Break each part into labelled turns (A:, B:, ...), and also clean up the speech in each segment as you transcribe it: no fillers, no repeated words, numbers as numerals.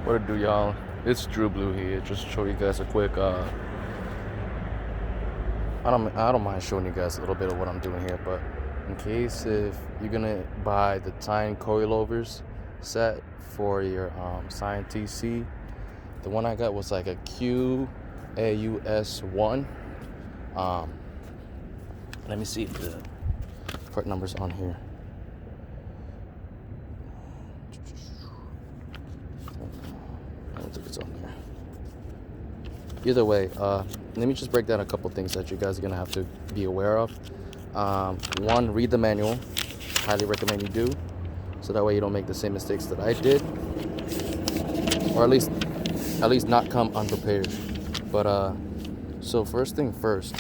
A: What it do, y'all? It's Drew Blue here. Just to show you guys a quick. I don't mind showing you guys a little bit of what I'm doing here, but in case if you're gonna buy the TEIN Coilovers set for your Scion Tc, the one I got was like a QAUS1. Um, Let me see if the part number's on here. I don't think it's on there. Either way, let me just break down a couple things that you guys are gonna have to be aware of. One, read the manual. Highly recommend you do, so that way you don't make the same mistakes that I did, or at least not come unprepared. But so first thing first,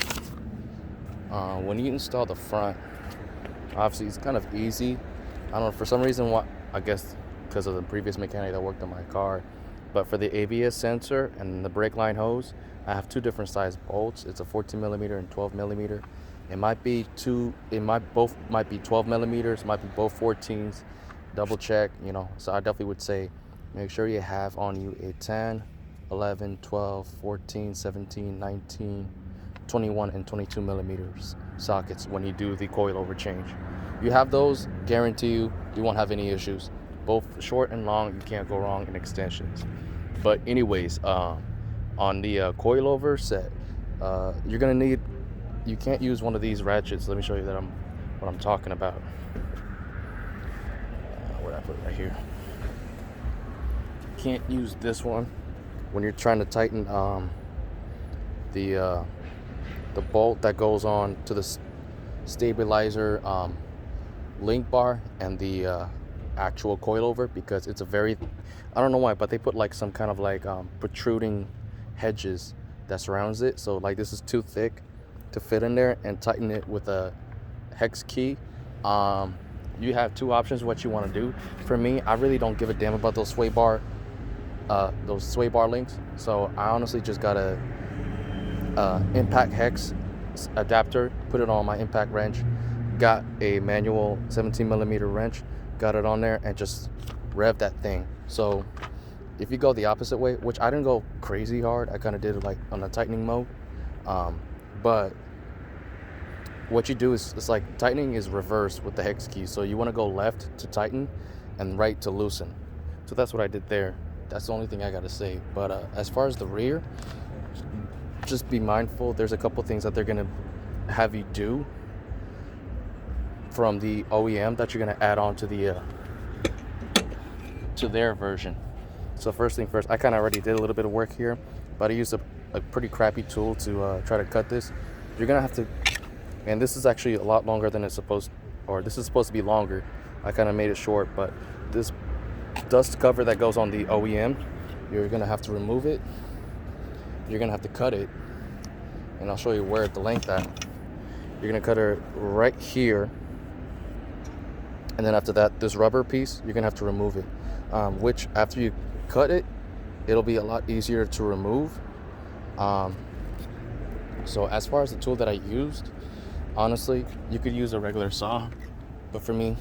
A: when you install the front, obviously it's kind of easy. I don't know, for some reason, I guess because of the previous mechanic that worked on my car, but for the ABS sensor and the brake line hose, I have two different size bolts. It's a 14 millimeter and 12 millimeter. It might be both might be 12 millimeters, might be both 14s. Double check, So I definitely would say make sure you have on you a 10, 11, 12, 14, 17, 19, 21, and 22 millimeters sockets when you do the coilover change. You have those, guarantee you won't have any issues. Both short and long, you can't go wrong in extensions. But anyways, on the coilover set, you're gonna need. You can't use one of these ratchets. Let me show you what I'm talking about. Where I put it right here. You can't use this one when you're trying to tighten the bolt that goes on to the stabilizer link bar and the actual coilover, because it's a very, I don't know why, but they put like some kind of like protruding hedges that surrounds it. So like this is too thick to fit in there, and tighten it with a hex key. You have two options what you want to do. For me, I really don't give a damn about those sway bar links. So I honestly just got a impact hex adapter, put it on my impact wrench, got a manual 17 millimeter wrench, got it on there, and just rev that thing. So if you go the opposite way, which I didn't go crazy hard, I kind of did it like on the tightening mode, but what you do is, it's like tightening is reverse with the hex key. So you want to go left to tighten and right to loosen. So that's what I did there. That's the only thing I got to say. But as far as the rear, just be mindful. There's a couple things that they're going to have you do from the OEM that you're going to add on to their version. So first thing first, I kind of already did a little bit of work here, but I used a pretty crappy tool to try to cut this. You're going to have to, and this is actually a lot longer than it's supposed, or this is supposed to be longer. I kind of made it short, but this dust cover that goes on the OEM, you're going to have to remove it. You're going to have to cut it, and I'll show you where at the length at. You're going to cut it right here, and then after that, this rubber piece, you're going to have to remove it, which after you cut it, it'll be a lot easier to remove. So as far as the tool that I used, honestly, you could use a regular saw, but for me,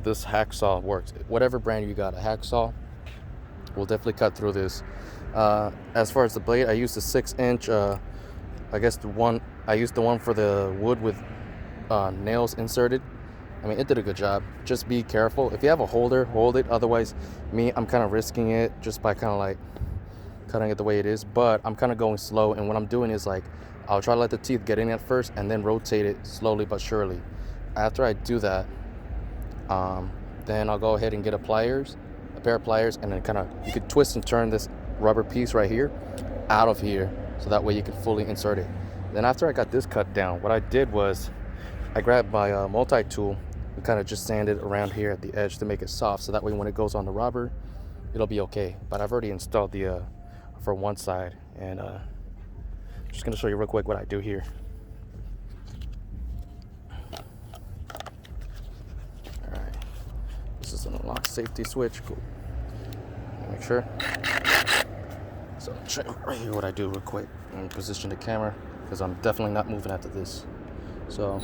A: this hacksaw works. Whatever brand you got, a hacksaw will definitely cut through this. As far as the blade, I used a 6-inch. I guess I used the one for the wood with nails inserted. I mean, it did a good job. Just be careful. If you have a holder, hold it. Otherwise, I'm kind of risking it just by kind of like cutting it the way it is. But I'm kind of going slow, and what I'm doing is like, I'll try to let the teeth get in at first and then rotate it slowly but surely. After I do that, then I'll go ahead and get a pair of pliers, and then you could twist and turn this rubber piece right here out of here, so that way you can fully insert it. Then after I got this cut down, what I did was I grabbed my multi-tool and kind of just sanded around here at the edge to make it soft, so that way when it goes on the rubber, it'll be okay. But I've already installed the for one side, and just gonna show you real quick what I do here. Alright, this is an unlock safety switch. Cool. Make sure. So I'll show you right here what I do real quick, and position the camera, because I'm definitely not moving after this. So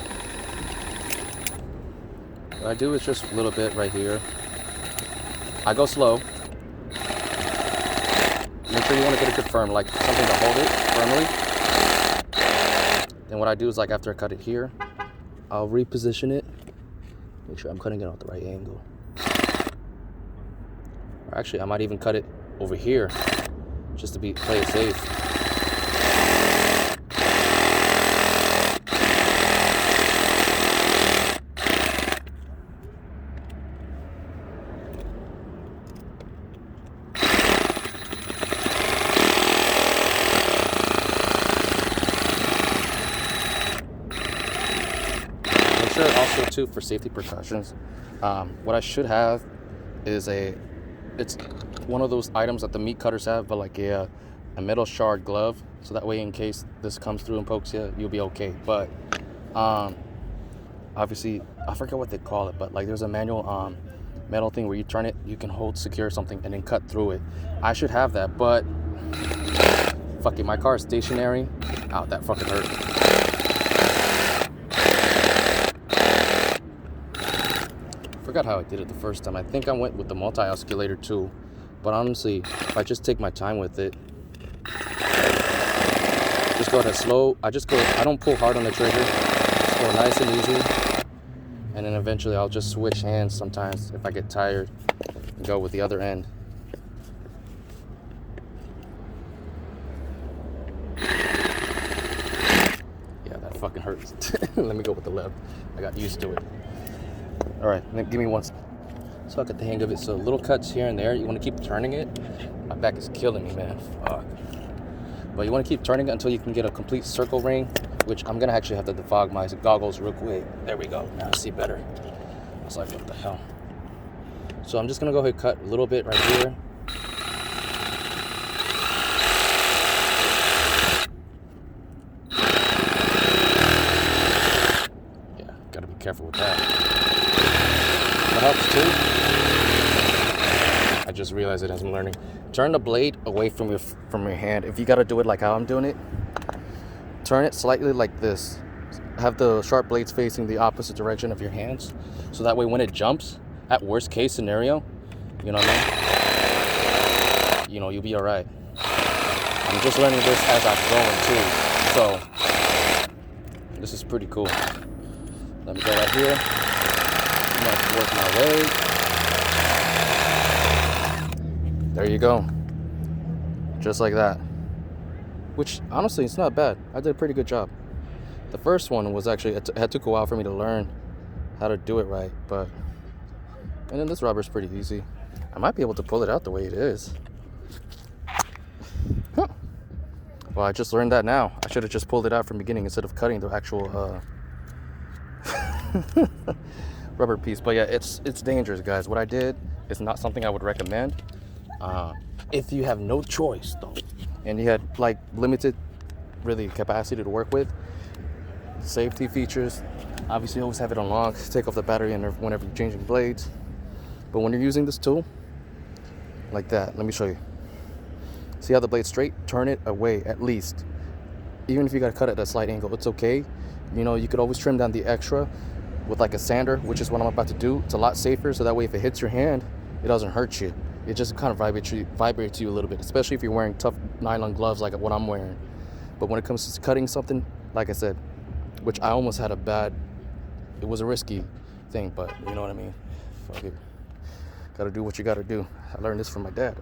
A: what I do is just a little bit right here. I go slow, make sure you want to get a good firm, like something to hold it firmly. Then what I do is, like, after I cut it here, I'll reposition it. Make sure I'm cutting it at the right angle. Or actually, I might even cut it over here, just to play it safe. Make sure also too, for safety precautions, what I should have is it's one of those items that the meat cutters have, but like a metal shard glove, so that way in case this comes through and pokes you, you'll be okay. But obviously, I forget what they call it, but like there's a manual metal thing where you turn it, you can hold secure something and then cut through it. I should have that, but fuck it, my car is stationary. Ow, that fucking hurt. Forgot how I did it the first time. I think I went with the multi-oscillator tool, but honestly, if I just take my time with it, just go ahead slow. I don't pull hard on the trigger, just go nice and easy, and then eventually I'll just switch hands sometimes if I get tired and go with the other end. Yeah, that fucking hurts. Let me go with the left. I got used to it. All right, give me one second. So I get the hang of it. So little cuts here and there. You want to keep turning it. My back is killing me, man. Fuck. But you want to keep turning it until you can get a complete circle ring, which I'm gonna actually have to defog my goggles real quick. There we go. Now I see better. I was like, what the hell? So I'm just gonna go ahead and cut a little bit right here. Yeah, gotta be careful with that. That helps too. I just realized it as I'm learning. Turn the blade away from your hand. If you gotta do it like how I'm doing it, turn it slightly like this. Have the sharp blades facing the opposite direction of your hands, so that way when it jumps, at worst case scenario, you know what I mean? You know, you'll be all right. I'm just learning this as I'm going too, so this is pretty cool. Let me go right here. I'm gonna work my way. There you go. Just like that. Which, honestly, it's not bad. I did a pretty good job. The first one was actually, it took a while for me to learn how to do it right, but, and then this rubber's pretty easy. I might be able to pull it out the way it is. Huh. Well, I just learned that now. I should have just pulled it out from the beginning instead of cutting the actual rubber piece. But yeah, it's dangerous, guys. What I did is not something I would recommend. If you have no choice though, and you had like limited really capacity to work with, safety features, obviously always have it on lock, take off the battery and whenever you're changing blades. But when you're using this tool like that, let me show you. See how the blade's straight? Turn it away at least. Even if you gotta cut it at a slight angle, it's okay. You know, you could always trim down the extra with like a sander, which is what I'm about to do. It's a lot safer, so that way if it hits your hand, it doesn't hurt you. It just kind of vibrates you a little bit, especially if you're wearing tough nylon gloves like what I'm wearing. But when it comes to cutting something, like I said, which I almost had it was a risky thing, but you know what I mean? Fuck it. Gotta do what you gotta do. I learned this from my dad.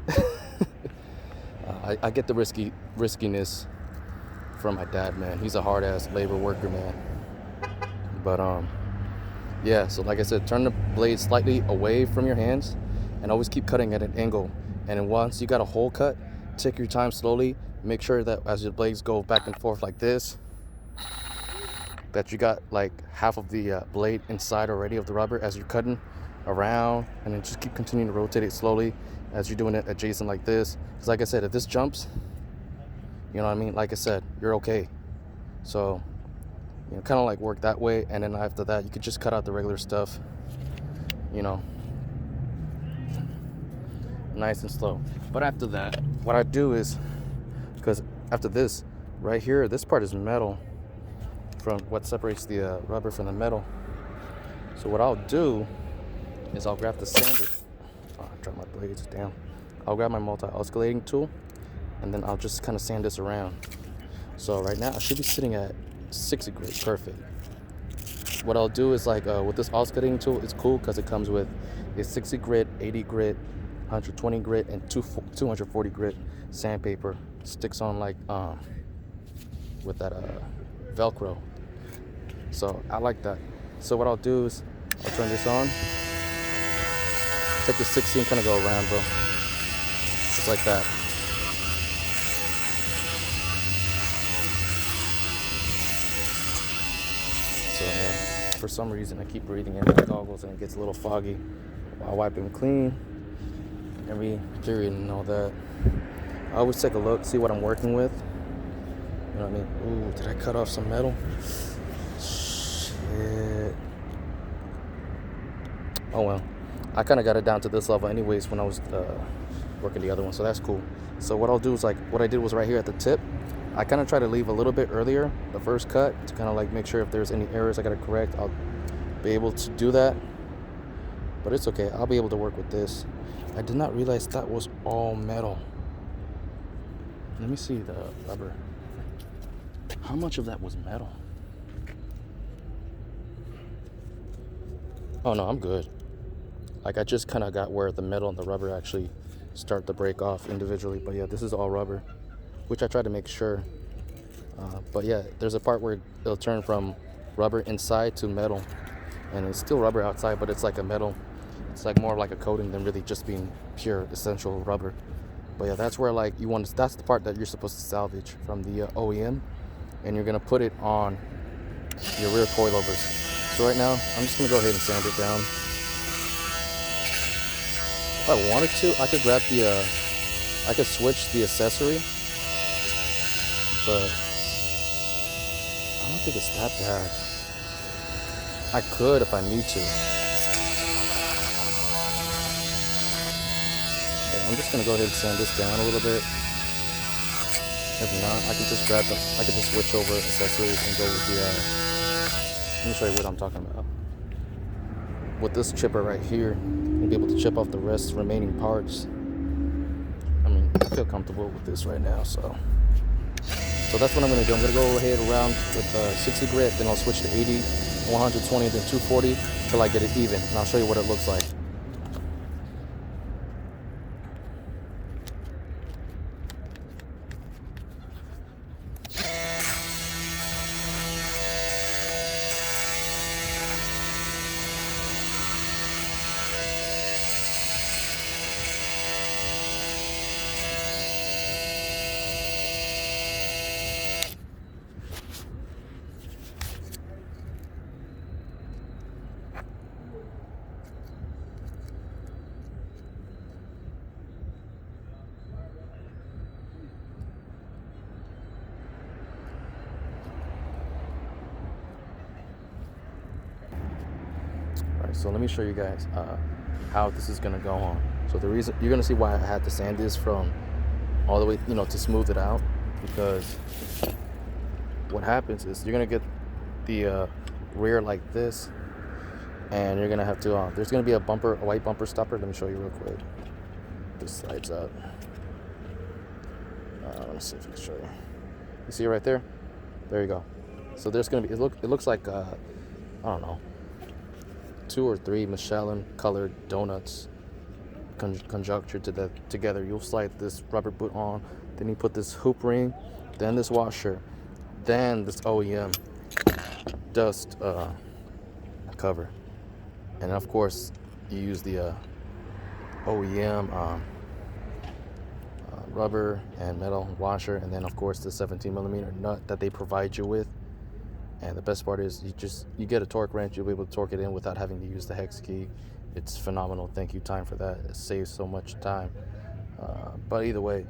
A: I get the riskiness from my dad, man. He's a hard-ass labor worker, man. But, yeah, so like I said, turn the blade slightly away from your hands and always keep cutting at an angle. And then once you got a hole cut, take your time slowly. Make sure that as your blades go back and forth like this, that you got like half of the blade inside already of the rubber as you're cutting around, and then just keep continuing to rotate it slowly as you're doing it adjacent like this. Because like I said, if this jumps, you know what I mean? Like I said, you're okay. So, you know, kind of like work that way, and then after that, you could just cut out the regular stuff, you know, nice and slow. But after that, what I do is, because after this, right here, this part is metal from what separates the rubber from the metal. So what I'll do is I'll grab the sander. Oh, I dropped my blades down. I'll grab my multi-oscillating tool, and then I'll just kind of sand this around. So right now I should be sitting at 60 grit, perfect. What I'll do is like with this offsetting tool, it's cool because it comes with a 60 grit, 80 grit, 120 grit, and 240 grit sandpaper. Sticks on like with that Velcro. So I like that. So what I'll do is I'll turn this on, take the 60 and kind of go around, bro. Just like that. So yeah, for some reason I keep breathing in my goggles and it gets a little foggy while wiping clean every period and all that. I always take a look, see what I'm working with. You know what I mean? Ooh, did I cut off some metal? Shit. Oh well. I kind of got it down to this level anyways when I was working the other one, so that's cool. So what I'll do is like, what I did was right here at the tip, I kind of try to leave a little bit earlier, the first cut, to kind of like make sure if there's any errors I got to correct, I'll be able to do that. But it's okay, I'll be able to work with this. I did not realize that was all metal. Let me see the rubber. How much of that was metal? Oh no, I'm good. Like I just kind of got where the metal and the rubber actually start to break off individually. But yeah, this is all rubber, which I try to make sure. But yeah, there's a part where it'll turn from rubber inside to metal, and it's still rubber outside, but it's like a metal. It's like more like a coating than really just being pure essential rubber. But yeah, that's where like that's the part that you're supposed to salvage from the OEM, and you're gonna put it on your rear coilovers. So right now, I'm just gonna go ahead and sand it down. If I wanted to, I could grab I could switch the accessory, but I don't think it's that bad. I could if I need to. But I'm just gonna go ahead and sand this down a little bit. If not, I can just I can just switch over accessories and go with let me show you what I'm talking about. With this chipper right here, you'll be able to chip off the remaining parts. I mean, I feel comfortable with this right now, so that's what I'm gonna do. I'm gonna go ahead around with 60 grit, then I'll switch to 80, 120, then 240 till I get it even, and I'll show you what it looks like. So let me show you guys how this is gonna go on. So the reason you're gonna see why I had to sand this from all the way, to smooth it out, because what happens is you're gonna get the rear like this, and you're gonna have to. There's gonna be a white bumper stopper. Let me show you real quick. This slides up. Let me see if I can show you. You see it right there? There you go. So there's gonna be. It looks like I don't know, 2 or 3 Michelin colored donuts conjunctured together. You'll slide this rubber boot on, then you put this hoop ring, then this washer, then this OEM dust cover, and of course you use the OEM rubber and metal washer, and then of course the 17mm nut that they provide you with. And the best part is you get a torque wrench. You'll be able to torque it in without having to use the hex key. It's phenomenal. Thank you, TEIN, for that. It saves so much time. But either way,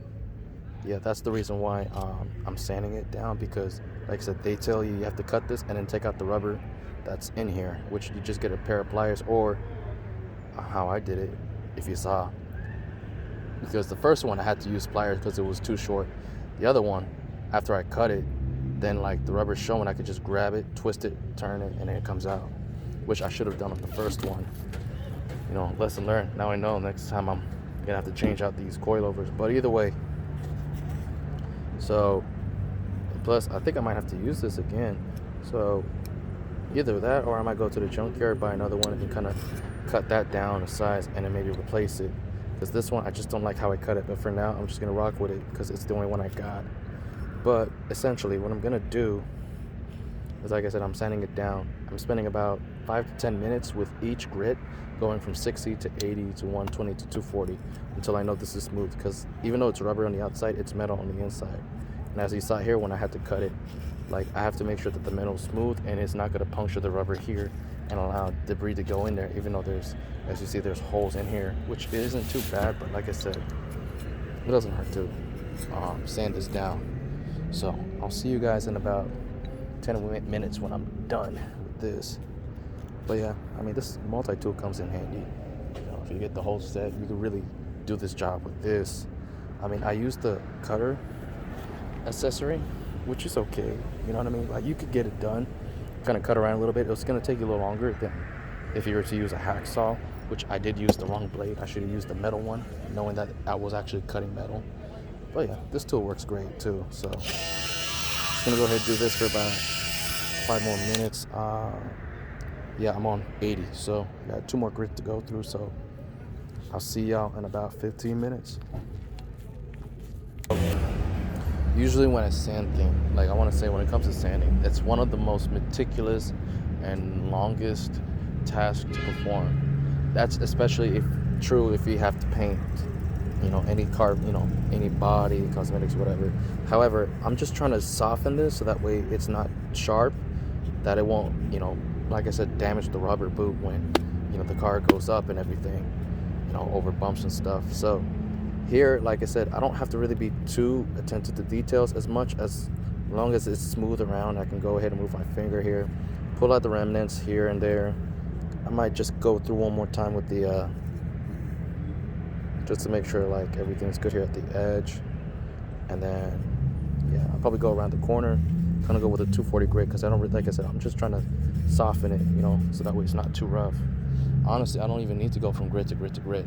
A: yeah, that's the reason why I'm sanding it down, because like I said, they tell you have to cut this and then take out the rubber that's in here, which you just get a pair of pliers, or how I did it, if you saw. Because the first one I had to use pliers because it was too short. The other one, after I cut it, then like the rubber's showing, I could just grab it, twist it, turn it, and then it comes out, which I should have done with the first one. Lesson learned. Now I know next time I'm gonna have to change out these coilovers. But either way, So plus I think I might have to use this again. So either that, or I might go to the junkyard, buy another one, and kind of cut that down a size and then maybe replace it, because this one I just don't like how I cut it. But for now I'm just gonna rock with it because it's the only one I got. But essentially what I'm gonna do is, like I said, I'm sanding it down. I'm spending about 5 to 10 minutes with each grit, going from 60 to 80 to 120 to 240 until I know this is smooth, because even though it's rubber on the outside, it's metal on the inside. And as you saw here, when I had to cut it, like, I have to make sure that the metal is smooth and it's not going to puncture the rubber here and allow debris to go in there, even though there's, as you see, there's holes in here, which isn't too bad. But like I said, it doesn't hurt to sand this down. So I'll see you guys in about 10 minutes when I'm done with this. But yeah, I mean, this multi-tool comes in handy. You know, if you get the whole set, you can really do this job with this. I mean, I used the cutter accessory, which is okay. You know what I mean? Like, you could get it done, kind of cut around a little bit. It's going to take you a little longer than if you were to use a hacksaw, which I did use the wrong blade. I should have used the metal one, knowing that I was actually cutting metal. But yeah, this tool works great too. So just going to go ahead and do this for about 5 more minutes. Yeah, I'm on 80, so I got 2 more grits to go through. So I'll see y'all in about 15 minutes. Usually when I sand things, like, I want to say, when it comes to sanding, it's one of the most meticulous and longest tasks to perform. That's especially if you have to paint, you know, any car, you know, any body, cosmetics, whatever. However, I'm just trying to soften this so that way it's not sharp, that it won't, you know, like I said, damage the rubber boot when, you know, the car goes up and everything, you know, over bumps and stuff. So here, like I said, I don't have to really be too attentive to details as much, as long as it's smooth around. I can go ahead and move my finger here, pull out the remnants here and there. I might just go through one more time with the just to make sure like everything's good here at the edge. And then yeah, I'll probably go around the corner, kind of go with a 240 grit, because I don't really, like I said, I'm just trying to soften it, you know, so that way it's not too rough. Honestly, I don't even need to go from grit to grit to grit.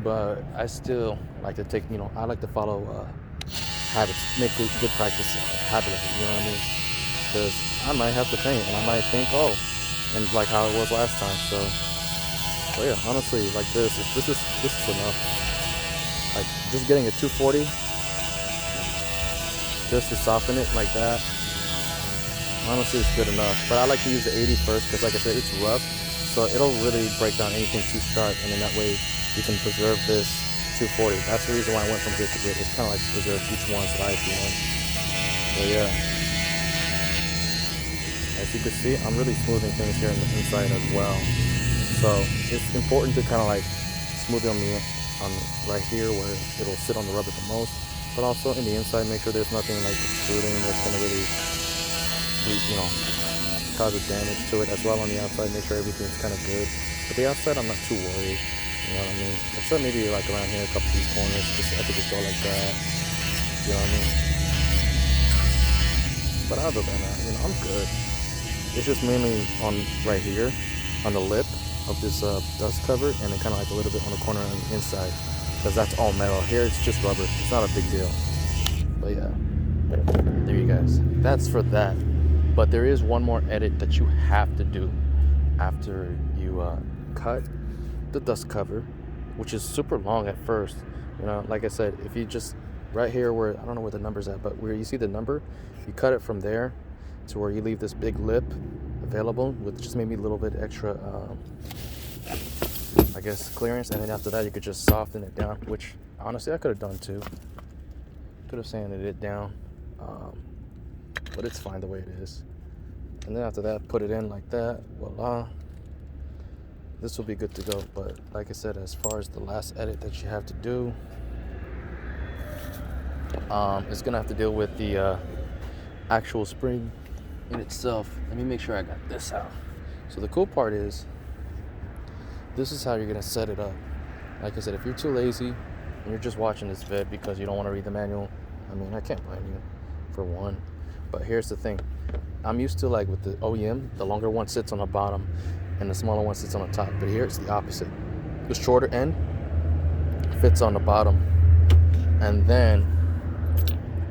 A: But I still like to take, you know, I like to follow habits, make good practice habit of it, you know what I mean? Because I might have to paint, and I might think, oh, and like how it was last time. So yeah, honestly, like this is enough. Like, just getting a 240, just to soften it like that, honestly, it's good enough. But I like to use the 80 first, because like I said, it's rough, so it'll really break down anything too sharp, and then that way you can preserve this 240. That's the reason why I went from grit to grit. It's kind of like to preserve each one's life, you know. So yeah, as you can see, I'm really smoothing things here on the inside as well. So it's important to kind of like smooth it on right here where it'll sit on the rubber the most, but also in the inside, make sure there's nothing like protruding that's gonna really, you know, cause a damage to it. As well on the outside, make sure everything's kind of good. But the outside, I'm not too worried. You know what I mean? Except maybe like around here, a couple of these corners, I could just go like that. You know what I mean? But other than that, you know, I'm good. It's just mainly on right here, on the lip of this dust cover, and then kind of like a little bit on the corner on the inside, because that's all metal. Here it's just rubber. It's not a big deal. But yeah, there you guys. That's for that. But there is one more edit that you have to do after you cut the dust cover, which is super long at first. You know, like I said, if you just right here where, I don't know where the number's at, but where you see the number, you cut it from there to where you leave this big lip available with just maybe a little bit extra I guess clearance, and then after that you could just soften it down, which honestly I could have done too. Could have sanded it down, but it's fine the way it is. And then after that, put it in like that, voila, this will be good to go. But like I said, as far as the last edit that you have to do, it's gonna have to deal with the actual spring in itself. Let me make sure I got this out. So the cool part is, this is how you're gonna set it up. Like I said, if you're too lazy and you're just watching this vid because you don't want to read the manual, I mean, I can't blame you, for one. But here's the thing, I'm used to, like with the OEM, the longer one sits on the bottom and the smaller one sits on the top. But here it's the opposite. The shorter end fits on the bottom, and then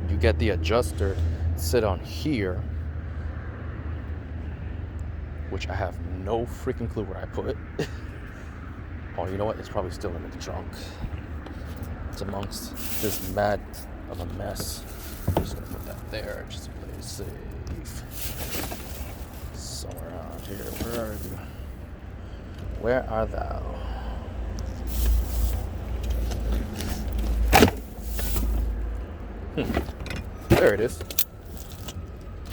A: you you get the adjuster sit on here, which I have no freaking clue where I put it. Oh, you know what? It's probably still in the trunk. It's amongst this mad of a mess. I'm just gonna put that there just to play it safe. Somewhere around here. Where are you? Where are thou? There it is.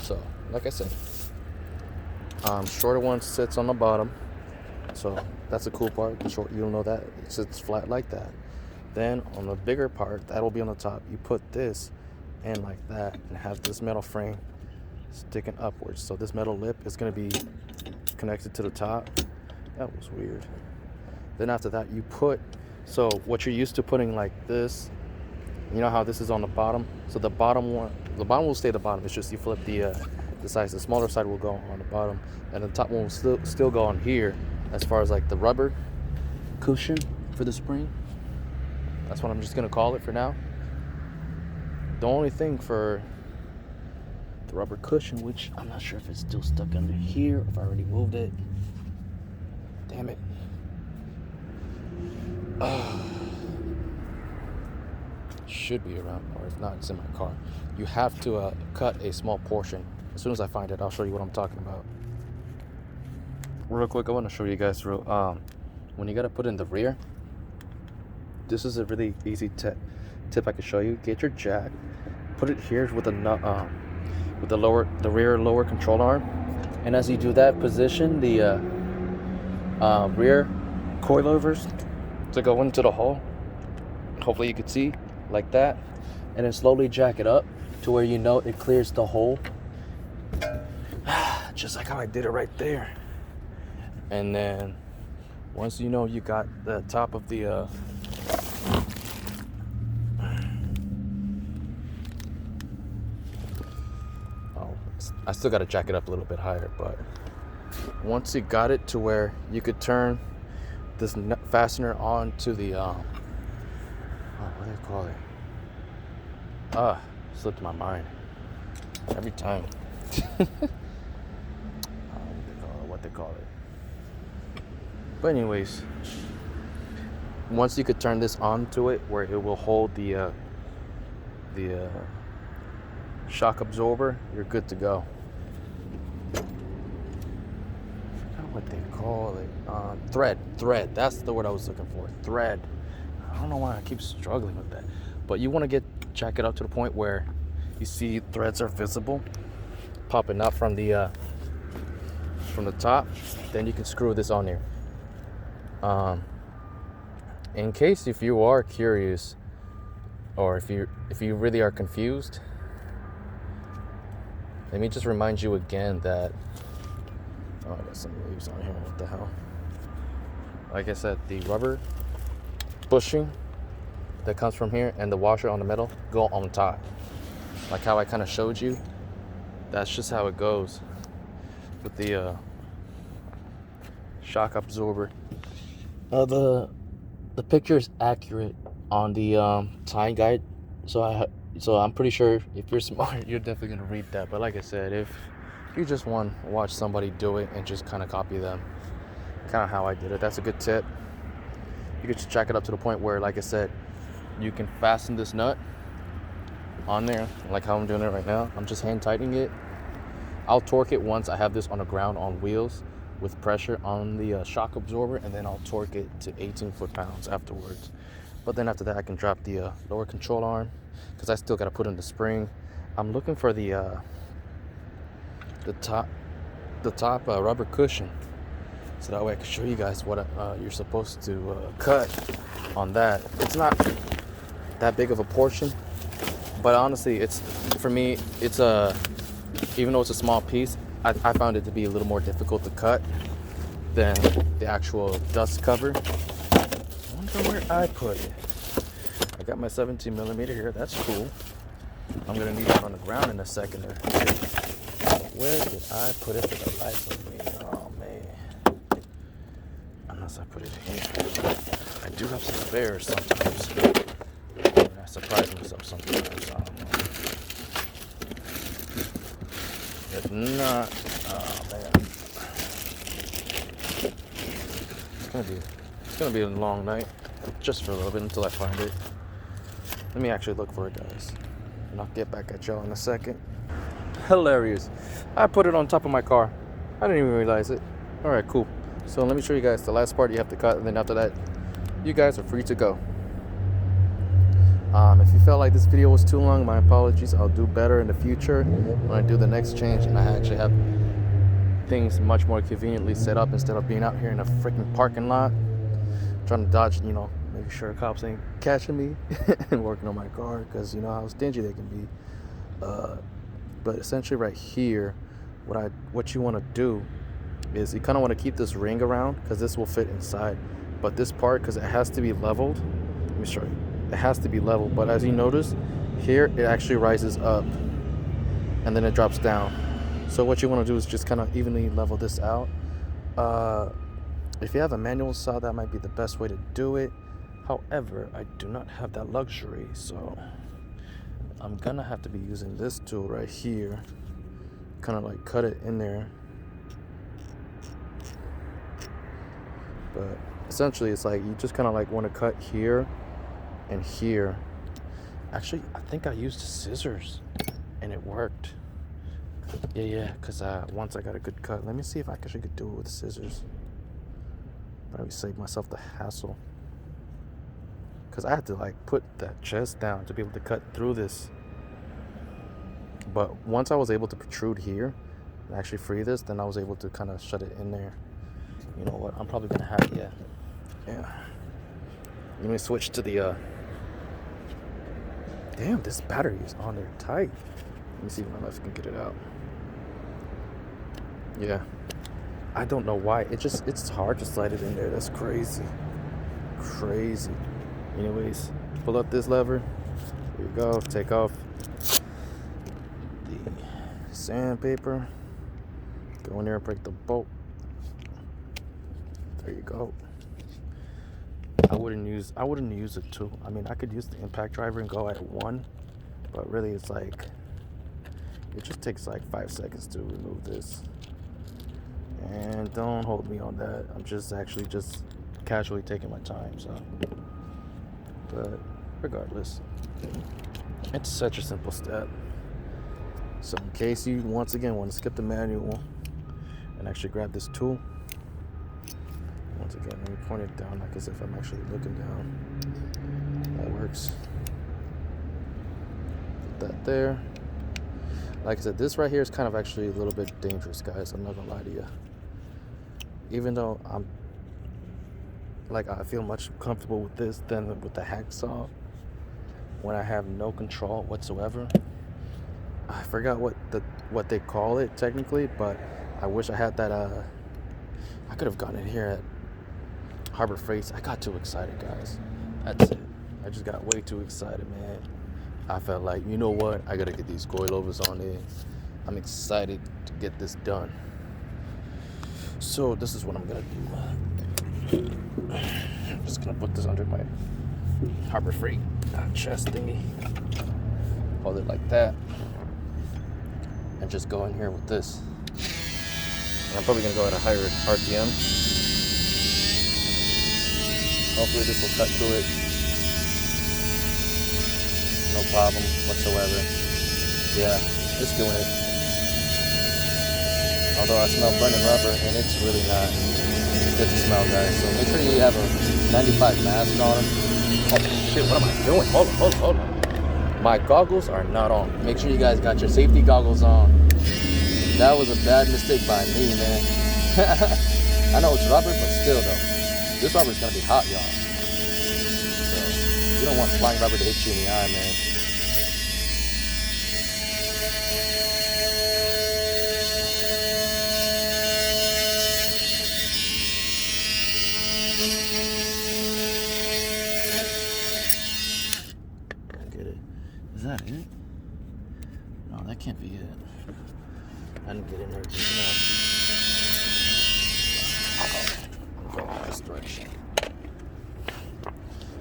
A: So, like I said, shorter one sits on the bottom. So that's a cool part. The short, you'll know that it sits flat like that. Then on the bigger part, that'll be on the top. You put this in like that and have this metal frame sticking upwards. So this metal lip is going to be connected to the top. That was weird. Then after that, you put, so what you're used to putting like this, you know how this is on the bottom? So the bottom will stay the bottom. It's just you flip the sides. The smaller side will go on the bottom, and the top one will still go on here. As far as like the rubber cushion for the spring, that's what I'm just gonna call it for now. The only thing for the rubber cushion, which I'm not sure if it's still stuck under here, if I already moved it. Damn it. Should be around, or if not, it's in my car. You have to cut a small portion. As soon as I find it, I'll show you what I'm talking about. Real quick, I want to show you guys when you gotta put in the rear. This is a really easy tip I can show you. Get your jack, put it here with the rear lower control arm, and as you do that, position the rear coilovers to go into the hole. Hopefully you can see like that, and then slowly jack it up to where you know it clears the hole, just like how I did it right there. And then once you know you got the top of the oh, I still got to jack it up a little bit higher, but once you got it to where you could turn this fastener onto the oh, what do they call it? Slipped my mind every time. What they call it. But anyways, once you could turn this onto it where it will hold the shock absorber, you're good to go. I forgot what they call it. Thread. That's the word I was looking for. Thread. I don't know why I keep struggling with that. But you want to jack it up to the point where you see threads are visible, popping up from the top. Then you can screw this on there. In case if you are curious, or if you really are confused, let me just remind you again that I got some leaves on here. What the hell? Like I said, the rubber bushing that comes from here and the washer on the metal go on top, like how I kind of showed you. That's just how it goes with the shock absorber. The picture is accurate on the TEIN guide, so I'm pretty sure if you're smart, you're definitely gonna read that. But like I said, if you just want to watch somebody do it and just kind of copy them, kind of how I did it, that's a good tip. You can just jack it up to the point where, like I said, you can fasten this nut on there, like how I'm doing it right now. I'm just hand tightening it. I'll torque it once I have this on the ground on wheels with pressure on the shock absorber, and then I'll torque it to 18 foot-pounds afterwards. But then after that, I can drop the lower control arm, because I still got to put in the spring. I'm looking for the top rubber cushion, so that way I can show you guys what you're supposed to cut on that. It's not that big of a portion, but honestly, it's, for me, it's even though it's a small piece, I found it to be a little more difficult to cut than the actual dust cover. I wonder where I put it. I got my 17 millimeter here. That's cool. I'm gonna need it on the ground in a second. Where did I put it for the life of me? Oh man. Unless I put it in here. I do have some spares sometimes. I surprise myself sometimes. I don't know. not. Oh man, it's gonna be a long night, just for a little bit until I find it. Let me actually look for it, guys, and I'll get back at y'all in a second. Hilarious! I put it on top of my car. I didn't even realize it. All right, cool. So let me show you guys the last part you have to cut, and then after that, you guys are free to go. If you felt like this video was too long, my apologies. I'll do better in the future when I do the next change and I actually have things much more conveniently set up instead of being out here in a freaking parking lot trying to dodge, making sure cops ain't catching me and working on my car, because you know how stingy they can be. But essentially right here, what you want to do is you kind of want to keep this ring around, because this will fit inside. But this part, because it has to be leveled, let me show you. It has to be level, but as you notice here, it actually rises up and then it drops down. So what you want to do is just kind of evenly level this out. If you have a manual saw, that might be the best way to do it. However, I do not have that luxury, so I'm gonna have to be using this tool right here, kind of like cut it in there. But essentially it's like you just kind of like want to cut here and here. Actually, I think I used scissors and it worked. Yeah, because once I got a good cut. Let me see if I actually could do it with scissors. Probably save myself the hassle, because I had to like put that chest down to be able to cut through this. But once I was able to protrude here and actually free this, then I was able to kind of shut it in there. You know what, I'm probably gonna have, yeah. Let me switch to the damn, this battery is on there tight. Let me see if my left can get it out. Yeah, I don't know why. It's hard to slide it in there. That's crazy. Anyways, pull up this lever. Here you go. Take off the sandpaper. Go in there and break the bolt. There you go. I wouldn't use it too. I mean, I could use the impact driver and go at 1, but really it's like, it just takes like 5 seconds to remove this. And don't hold me on that. I'm just casually taking my time, so. But regardless, it's such a simple step. So in case you once again want to skip the manual and actually grab this tool, once again, let me point it down like as if I'm actually looking down. That works. Put that there. Like I said, this right here is kind of actually a little bit dangerous, guys. I'm not gonna lie to you. Even though I feel much comfortable with this than with the hacksaw when I have no control whatsoever. I forgot what they call it technically, but I wish I had that. I could have gotten it here at Harbor Freight. I got too excited, guys. That's it. I just got way too excited, man. I felt like, you know what? I gotta get these coilovers on there. I'm excited to get this done. So this is what I'm gonna do. I'm just gonna put this under my Harbor Freight chest thingy. Hold it like that, and just go in here with this. And I'm probably gonna go at a higher RPM. Hopefully this will cut through it. No problem whatsoever. Yeah, it's doing it. Although I smell burning rubber, and it's really not good to smell, guys. So make sure you have a 95 mask on. Oh shit, what am I doing? Hold on. My goggles are not on. Make sure you guys got your safety goggles on. That was a bad mistake by me, man. I know it's rubber, but still though. This rubber is gonna be hot, y'all. So you don't want flying rubber to hit you in the eye, man. Get it? Is that it? No, that can't be it. I didn't get in there deep enough. This direction.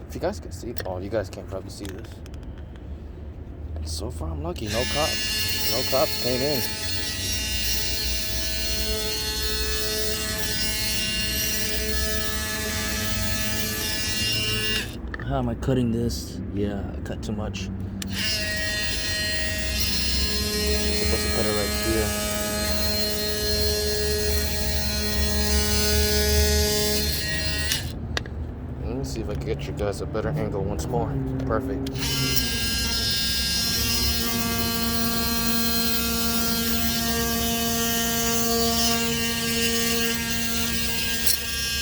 A: If you guys can see, you guys can't probably see this. So far I'm lucky, no cops came in. How am I cutting this? Yeah, I cut too much. I'm supposed to cut it right here. Let me see if I can get you guys a better angle once more. Perfect.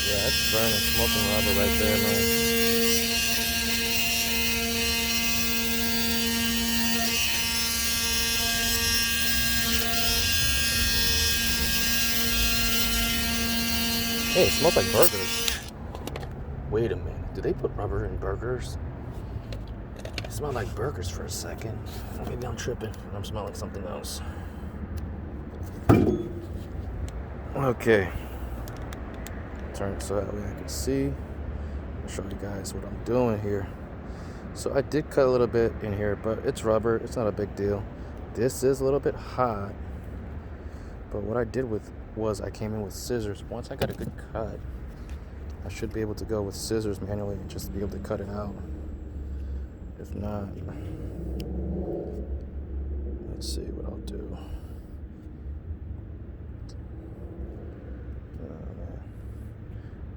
A: Yeah, it's burning, smoking rubber right there, man. Hey, it smells like burgers. Wait a minute. Do they put rubber in burgers? It smelled like burgers for a second. Maybe I'm tripping. I'm smelling something else. Okay. Turn it so that way I can see. I'll show you guys what I'm doing here. So I did cut a little bit in here, but it's rubber. It's not a big deal. This is a little bit hot. But what I did was I came in with scissors. Once I got a good cut, I should be able to go with scissors manually and just be able to cut it out. If not, let's see what I'll do.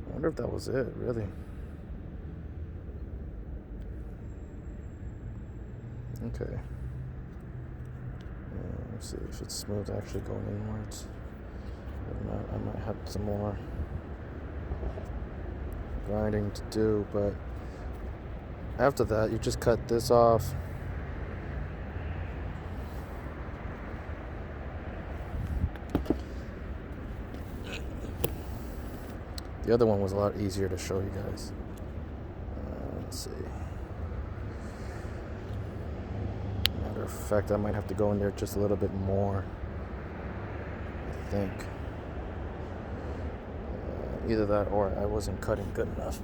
A: I wonder if that was it, really. Okay. Let's see if it's smooth actually going inwards. If not, I might have some more grinding to do, but after that, you just cut this off. The other one was a lot easier to show you guys. Let's see. Matter of fact, I might have to go in there just a little bit more, I think. Either that or I wasn't cutting good enough.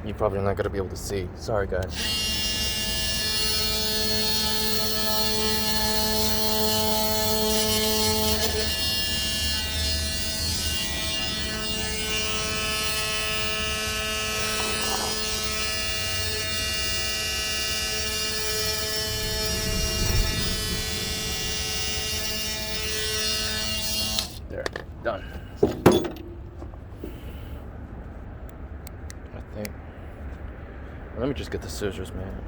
A: You're probably not going to be able to see. Sorry, guys. There, done. I think. Let me just get the scissors, man.